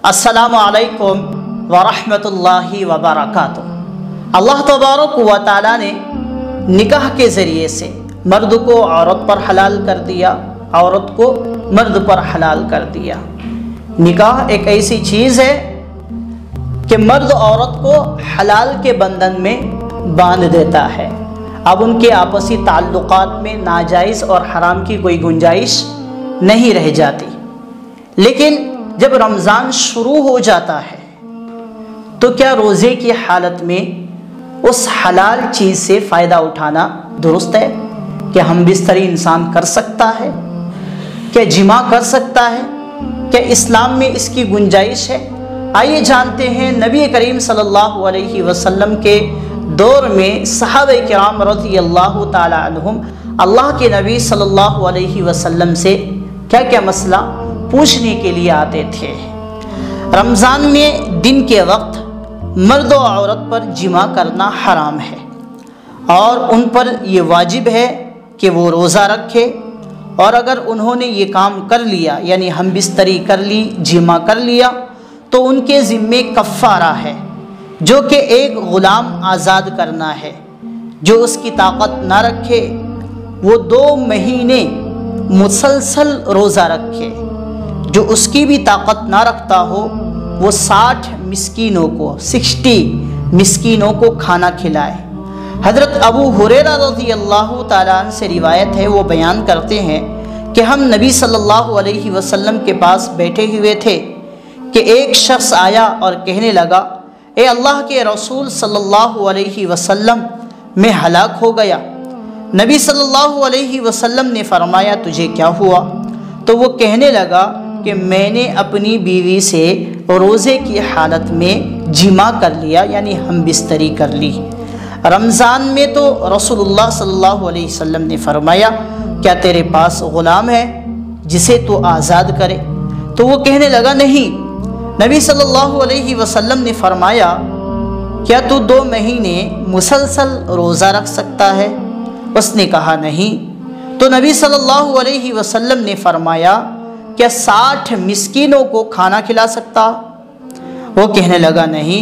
अस्सलामु अलैकुम वरहमतुल्लाहि वबरकातुहू। अल्लाह तबारक व तआला ने निकाह के ज़रिए से मर्द को औरत पर हलाल कर दिया, औरत को मर्द पर हलाल कर दिया। निकाह एक ऐसी चीज़ है कि मर्द औरत को हलाल के बंधन में बांध देता है। अब उनके आपसी ताल्लुकात में नाजायज़ और हराम की कोई गुंजाइश नहीं रह जाती। लेकिन जब रमज़ान शुरू हो जाता है तो क्या रोज़े की हालत में उस हलाल चीज़ से फ़ायदा उठाना दुरुस्त है? क्या हम बिस्तरी इंसान कर सकता है? क्या जिमा कर सकता है? क्या इस्लाम में इसकी गुंजाइश है? आइए जानते हैं नबी करीम सल्लल्लाहु अलैहि वसल्लम के दौर में सहाबा किराम रज़ियल्लाहु ताला अन्हुम अल्लाह के नबी सल्लल्लाहु अलैहि वसल्लम से क्या क्या मसला पूछने के लिए आते थे। रमज़ान में दिन के वक्त मर्द और औरत पर जिमा करना हराम है और उन पर ये वाजिब है कि वो रोज़ा रखे, और अगर उन्होंने ये काम कर लिया यानी हम बिस्तरी कर ली, जिमा कर लिया, तो उनके ज़िम्मे कफ़ारा है जो कि एक ग़ुलाम आज़ाद करना है। जो उसकी ताकत ना रखे वो 2 महीने मुसलसल रोज़ा रखे। जो उसकी भी ताकत ना रखता हो वो 60 मिस्कीनों को खाना खिलाए। हज़रत अबू हुरैरा रज़ियल्लाहु ताला अन्हु से रिवायत है, वो बयान करते हैं कि हम नबी सल्लल्लाहु अलैहि वसल्लम के पास बैठे हुए थे कि एक शख्स आया और कहने लगा, ए अल्लाह के रसूल सल्लल्लाहु अलैहि वसल्लम, मैं हलाक हो गया। नबी सल्लल्लाहु अलैहि वसल्लम ने फरमाया, तुझे क्या हुआ? तो वो कहने लगा कि मैंने अपनी बीवी से रोज़े की हालत में जिमा कर लिया यानी हम बिस्तरी कर ली। रमज़ान में तो रसूलुल्लाह सल्लल्लाहु अलैहि वसल्लम ने फरमाया, क्या तेरे पास ग़ुलाम है जिसे तू आज़ाद करे? तो वो कहने लगा, नहीं। नबी सल्लल्लाहु अलैहि वसल्लम ने फरमाया, क्या तू 2 महीने मुसलसल रोज़ा रख सकता है? उसने कहा, नहीं। तो नबी सल्लल्लाहु अलैहि वसल्लम ने फरमाया, क्या 60 मिस्कीनों को खाना खिला सकता? वो कहने लगा, नहीं।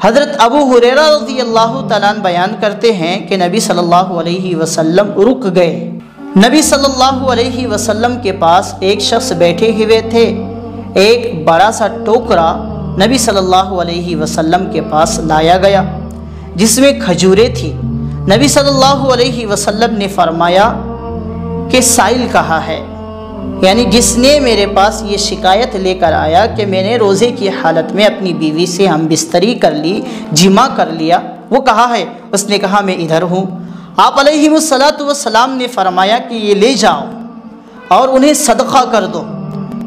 हज़रत अबू हुरैरा रज़ियल्लाहु ताला अन्हु बयान करते हैं कि नबी सल्लल्लाहु अलैहि वसल्लम रुक गए। नबी सल्लल्लाहु अलैहि वसल्लम के पास एक शख्स बैठे हुए थे। एक बड़ा सा टोकरा नबी सल्लल्लाहु अलैहि वसल्लम के पास लाया गया जिसमें खजूरें थी। नबी सल्लल्लाहु अलैहि वसल्लम ने फरमाया कि साइल कहाँ है, यानी जिसने मेरे पास ये शिकायत लेकर आया कि मैंने रोज़े की हालत में अपनी बीवी से हम बिस्तरी कर ली, जिमा कर लिया, वो कहाँ है? उसने कहा, मैं इधर हूँ। आप अलैहिस्सलातु वस्सलाम ने फरमाया कि ये ले जाओ और उन्हें सदक़ा कर दो।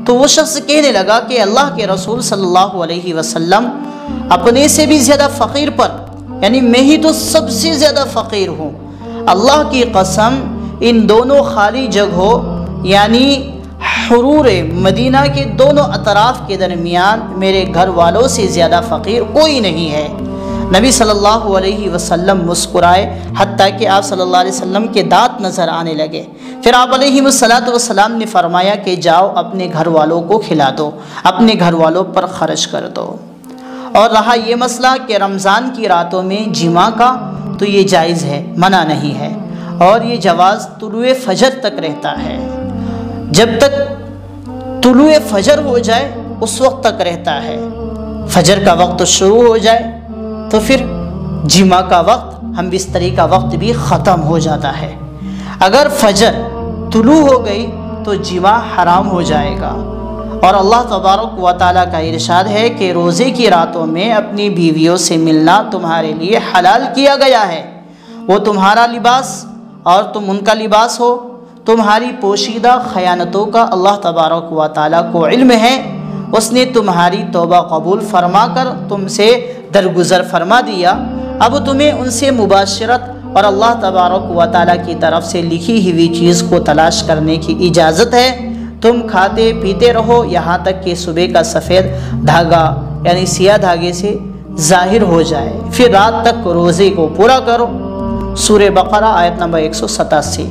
तो वो शख्स कहने लगा कि अल्लाह के रसूल सल्लल्लाहु अलैहि वसल्लम, अपने से भी ज़्यादा फ़कीर पर, यानी मैं ही तो सबसे ज़्यादा फ़कीर हूँ, अल्लाह की कसम इन दोनों खाली जगहों यानी हुरूर मदीना के दोनों अतराफ़ के दरमियान मेरे घर वालों से ज़्यादा फ़कीर कोई नहीं है। नबी सल्लल्लाहु अलैहि वसल्लम मुस्कुराए हत्ता कि आप सल्लल्लाहु अलैहि वसल्लम के दांत नज़र आने लगे। फिर आप अलैहिस्सलातु वस्सलाम ने फरमाया कि जाओ अपने घर वालों को खिला दो, अपने घर वालों पर ख़र्च कर दो। और रहा ये मसला कि रमज़ान की रातों में जिमा का, तो ये जायज़ है, मना नहीं है, और ये जवाज़ तुलुए फजर तक रहता है। जब तक तुलुए फजर हो जाए उस वक्त तक रहता है। फजर का वक्त शुरू हो जाए तो फिर जिमा का वक्त, हम बिस्तरी का वक्त भी ख़त्म हो जाता है। अगर फजर तुलू हो गई तो जिमा हराम हो जाएगा। और अल्लाह तबारक व तआला का इरशाद है कि रोज़े की रातों में अपनी बीवियों से मिलना तुम्हारे लिए हलाल किया गया है। वो तुम्हारा लिबास और तुम उनका लिबास हो। तुम्हारी पोशीदा ख़यानतों का अल्लाह तबारक व तआला को इल्म है। उसने तुम्हारी तौबा कबूल फरमा कर तुमसे दरगुज़र फरमा दिया। अब तुम्हें उनसे मुबाशरत और अल्लाह तबारक व तआला की तरफ से लिखी हुई चीज़ को तलाश करने की इजाज़त है। तुम खाते पीते रहो यहाँ तक कि सुबह का सफ़ेद धागा यानी सियाह धागे से ज़ाहिर हो जाए, फिर रात तक रोज़े को पूरा करो। सूरह बकरा आयत नंबर 187।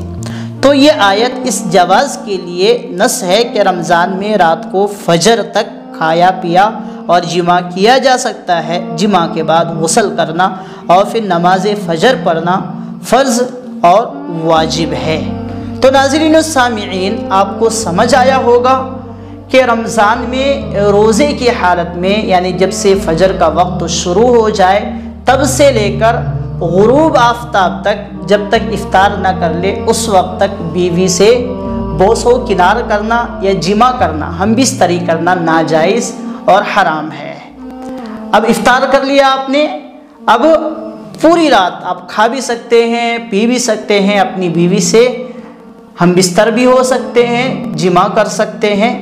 तो ये आयत इस जवाज़ के लिए नस है कि रमज़ान में रात को फजर तक खाया पिया اور جمع کیا جا سکتا ہے، جمع کے بعد غسل کرنا اور پھر نماز فجر پڑھنا فرض اور واجب ہے۔ تو ناظرین و سامعین، آپ کو سمجھ آیا ہوگا کہ رمضان میں روزے کی حالت میں، یعنی جب سے فجر کا وقت شروع ہو جائے تب سے لے کر غروب آفتاب تک، جب تک افطار نہ کر لے اس وقت تک بیوی سے بوس و کنار کرنا یا جمع کرنا، ہم بستری کرنا ناجائز اور حرام ہے۔ اب افطار کر لیا آپ نے، اب پوری رات آپ کھا بھی سکتے ہیں، پی بھی سکتے ہیں، اپنی بیوی سے ہم بستر بھی ہو سکتے ہیں، جمع کر سکتے ہیں،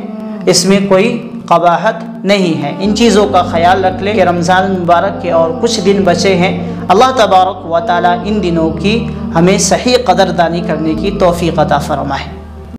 اس میں کوئی قباحت نہیں ہے۔ ان چیزوں کا خیال رکھ لیں کہ رمضان المبارک کے اور کچھ دن بچے ہیں۔ اللہ تبارک و تعالی ان دنوں کی ہمیں صحیح قدردانی کرنے کی توفیق عطا فرمائے۔